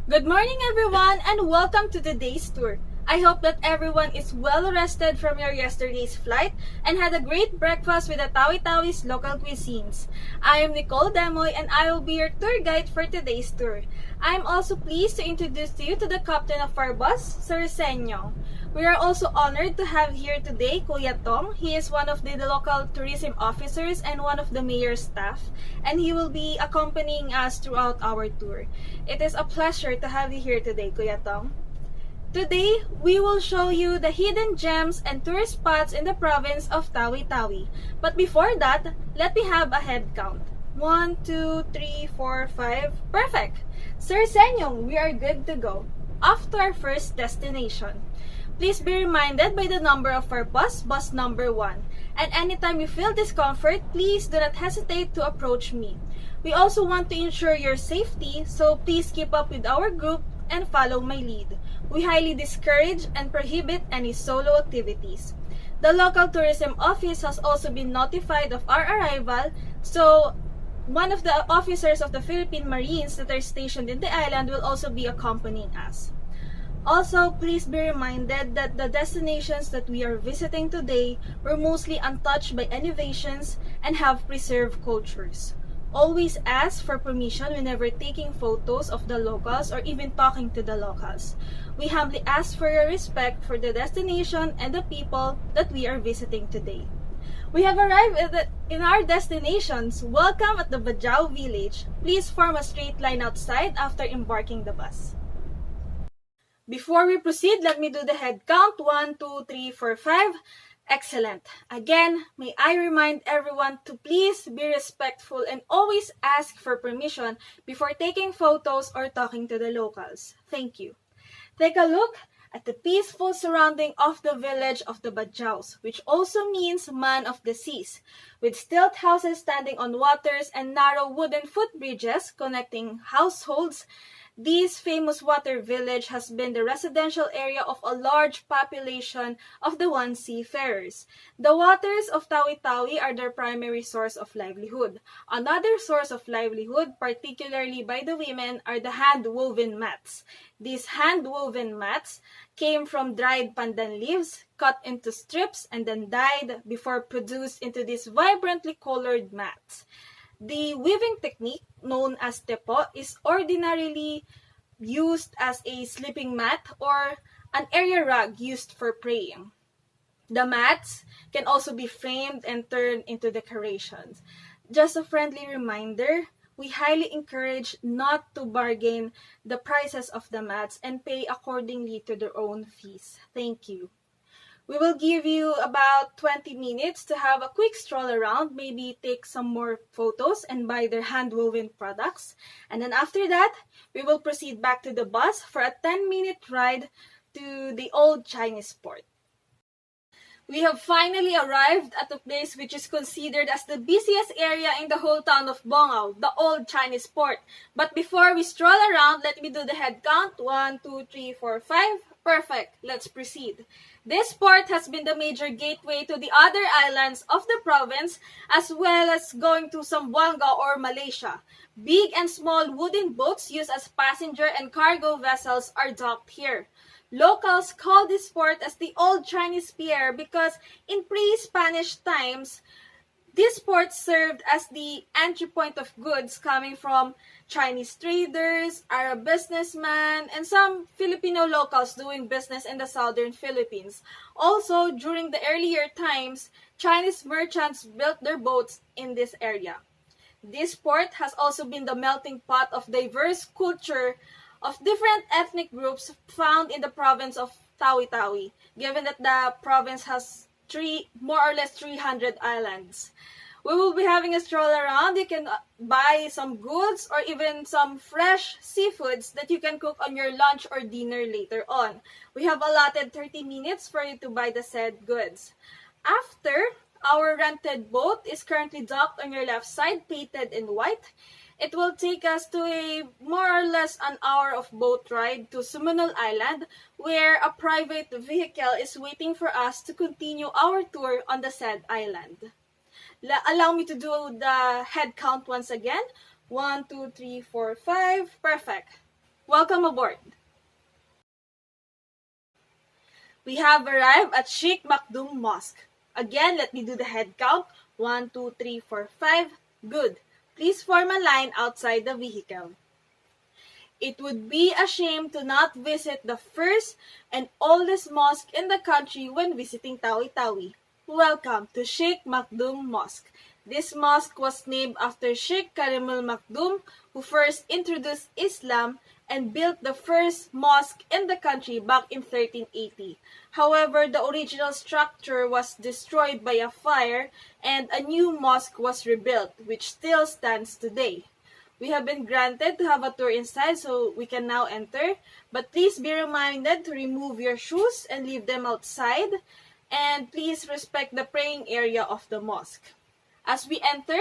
Good morning, everyone, and welcome to today's tour. I hope that everyone is well rested from your yesterday's flight and had a great breakfast with the Tawi-Tawi's local cuisines. I am Nicole Demoy and I will be your tour guide for today's tour. I am also pleased to introduce you to the captain of our bus, Sir Senyo. We are also honored to have here today Kuya Tong. He is one of the local tourism officers and one of the mayor's staff, and he will be accompanying us throughout our tour. It is a pleasure to have you here today, Kuya Tong. Today, we will show you the hidden gems and tourist spots in the province of Tawi-Tawi. But before that, let me have a head count. 1, 2, 3, 4, 5. Perfect! Sir Senyong, we are good to go. Off to our first destination. Please be reminded by the number of our bus number 1. And anytime you feel discomfort, please do not hesitate to approach me. We also want to ensure your safety, so please keep up with our group and follow my lead. We highly discourage and prohibit any solo activities. The local tourism office has also been notified of our arrival, so one of the officers of the Philippine Marines that are stationed in the island will also be accompanying us. Also, please be reminded that the destinations that we are visiting today were mostly untouched by innovations and have preserved cultures. Always ask for permission whenever taking photos of the locals or even talking to the locals. We humbly ask for your respect for the destination and the people that we are visiting today. We have arrived in our destinations. Welcome at the Bajau village. Please form a straight line outside after embarking the bus. Before we proceed, let me do the head count. 1, 2, 3, 4, 5. Excellent. Again, may I remind everyone to please be respectful and always ask for permission before taking photos or talking to the locals. Thank you. Take a look at the peaceful surrounding of the village of the Bajaus, which also means man of the seas, with stilt houses standing on waters and narrow wooden footbridges connecting households. This famous water village has been the residential area of a large population of the One Seafarers. The waters of Tawi-Tawi are their primary source of livelihood. Another source of livelihood, particularly by the women, are the hand-woven mats. These hand-woven mats came from dried pandan leaves, cut into strips, and then dyed before produced into these vibrantly colored mats. The weaving technique, known as tepo, is ordinarily used as a sleeping mat or an area rug used for praying. The mats can also be framed and turned into decorations. Just a friendly reminder, we highly encourage not to bargain the prices of the mats and pay accordingly to their own fees. Thank you. We will give you about 20 minutes to have a quick stroll around, maybe take some more photos and buy their hand-woven products. And then after that, we will proceed back to the bus for a 10-minute ride to the old Chinese port. We have finally arrived at a place which is considered as the busiest area in the whole town of Bongao, the old Chinese port. But before we stroll around, let me do the head count. 1, 2, 3, 4, 5. Perfect. Let's proceed. This port has been the major gateway to the other islands of the province, as well as going to Zamboanga or Malaysia. Big and small wooden boats used as passenger and cargo vessels are docked here. Locals call this port as the Old Chinese Pier because in pre-Spanish times, this port served as the entry point of goods coming from Chinese traders, Arab businessmen, and some Filipino locals doing business in the southern Philippines. Also, during the earlier times, Chinese merchants built their boats in this area. This port has also been the melting pot of diverse culture of different ethnic groups found in the province of Tawi-Tawi, given that the province has more or less 300 islands. We will be having a stroll around. You can buy some goods or even some fresh seafoods that you can cook on your lunch or dinner later on. We have allotted 30 minutes for you to buy the said goods. After, our rented boat is currently docked on your left side, painted in white. It will take us to a more or less an hour of boat ride to Sumanol Island, where a private vehicle is waiting for us to continue our tour on the said island. Allow me to do the head count once again. 1, 2, 3, 4, 5. Perfect. Welcome aboard! We have arrived at Sheikh Maktoum Mosque. Again, let me do the head count. 1, 2, 3, 4, 5. Good. Please form a line outside the vehicle. It would be a shame to not visit the first and oldest mosque in the country when visiting Tawi. Welcome to Sheikh Maktoum Mosque. This mosque was named after Sheikh Karimul Maktoum, who first introduced Islam and built the first mosque in the country back in 1380. However, the original structure was destroyed by a fire and a new mosque was rebuilt, which still stands today. We have been granted to have a tour inside, so we can now enter. But please be reminded to remove your shoes and leave them outside. And please respect the praying area of the mosque. As we enter,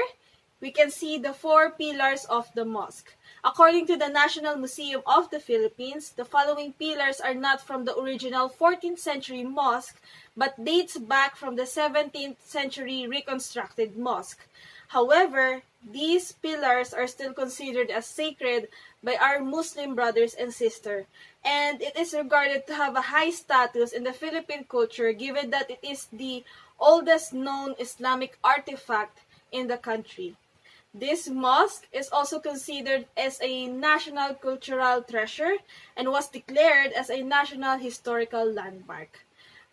we can see the 4 pillars of the mosque. According to the National Museum of the Philippines, the following pillars are not from the original 14th century mosque, but dates back from the 17th century reconstructed mosque. However, these pillars are still considered as sacred by our Muslim brothers and sisters, and it is regarded to have a high status in the Philippine culture given that it is the oldest known Islamic artifact in the country. This mosque is also considered as a national cultural treasure and was declared as a national historical landmark.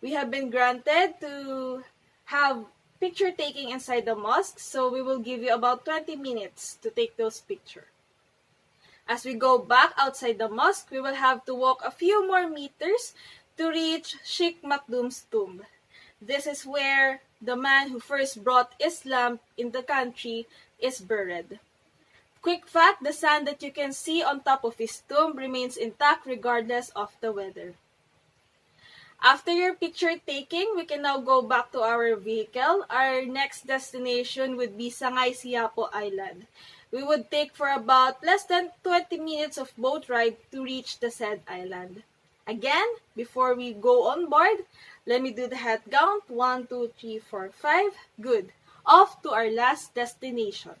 We have been granted to have picture taking inside the mosque, so we will give you about 20 minutes to take those pictures. As we go back outside the mosque, we will have to walk a few more meters to reach Sheikh Maktoum's tomb. This is where the man who first brought Islam in the country is buried. Quick fact, the sand that you can see on top of his tomb remains intact regardless of the weather. After your picture taking, we can now go back to our vehicle. Our next destination would be Sangay Siapo Island. We would take for about less than 20 minutes of boat ride to reach the said island. Again, before we go on board, let me do the head count. 1, 2, 3, 4, 5. Good. Off to our last destination.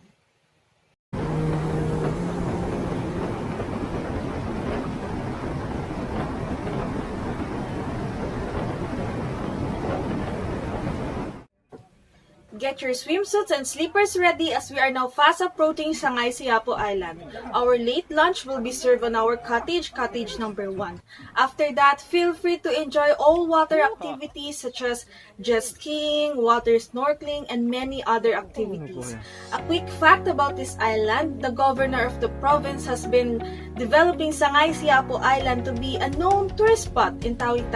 Get your swimsuits and sleepers ready as we are now fast approaching Sangay Siapo Island. Our late lunch will be served on our cottage number 1. After that, feel free to enjoy all water activities such as jet skiing, water snorkeling, and many other activities. A quick fact about this island, the governor of the province has been developing Sangay Siapo Island to be a known tourist spot in Tawi.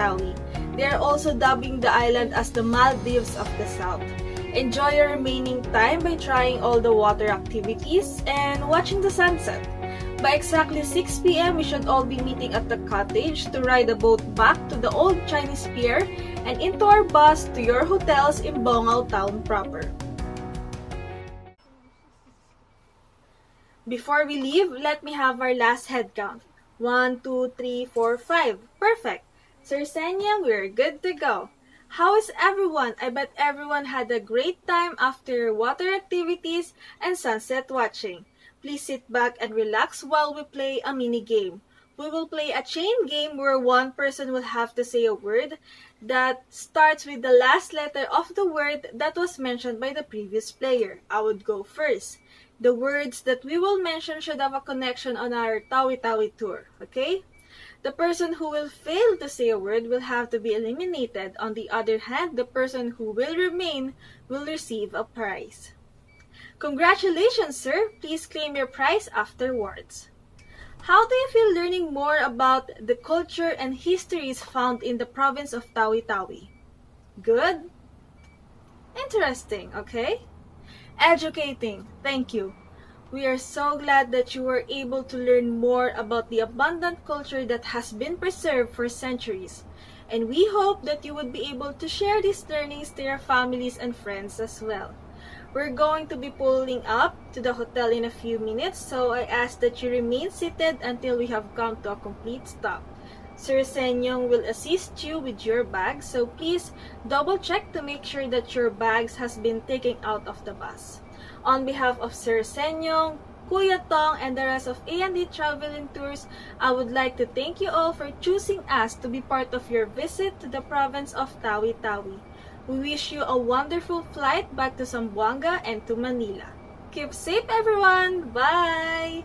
They are also dubbing the island as the Maldives of the South. Enjoy your remaining time by trying all the water activities and watching the sunset. By exactly 6 p.m., we should all be meeting at the cottage to ride a boat back to the old Chinese pier and into our bus to your hotels in Bongao town proper. Before we leave, let me have our last head count. 1, 2, 3, 4, 5. Perfect. Sir Senyang, we're good to go. How is everyone? I bet everyone had a great time after water activities and sunset watching. Please sit back and relax while we play a mini game. We will play a chain game where one person will have to say a word that starts with the last letter of the word that was mentioned by the previous player. I would go first. The words that we will mention should have a connection on our Tawi tour, okay? The person who will fail to say a word will have to be eliminated. On the other hand, the person who will remain will receive a prize. Congratulations, sir! Please claim your prize afterwards. How do you feel learning more about the culture and histories found in the province of Tawi? Good? Interesting, okay? Educating. Thank you. We are so glad that you were able to learn more about the abundant culture that has been preserved for centuries, and we hope that you would be able to share these learnings to your families and friends as well. We're going to be pulling up to the hotel in a few minutes, so I ask that you remain seated until we have come to a complete stop. Sir Senyong will assist you with your bags, so please double check to make sure that your bags has been taken out of the bus. On behalf of Sir Senyong, Kuya Tong, and the rest of A&D Traveling Tours, I would like to thank you all for choosing us to be part of your visit to the province of Tawi-Tawi. We wish you a wonderful flight back to Zamboanga and to Manila. Keep safe, everyone! Bye!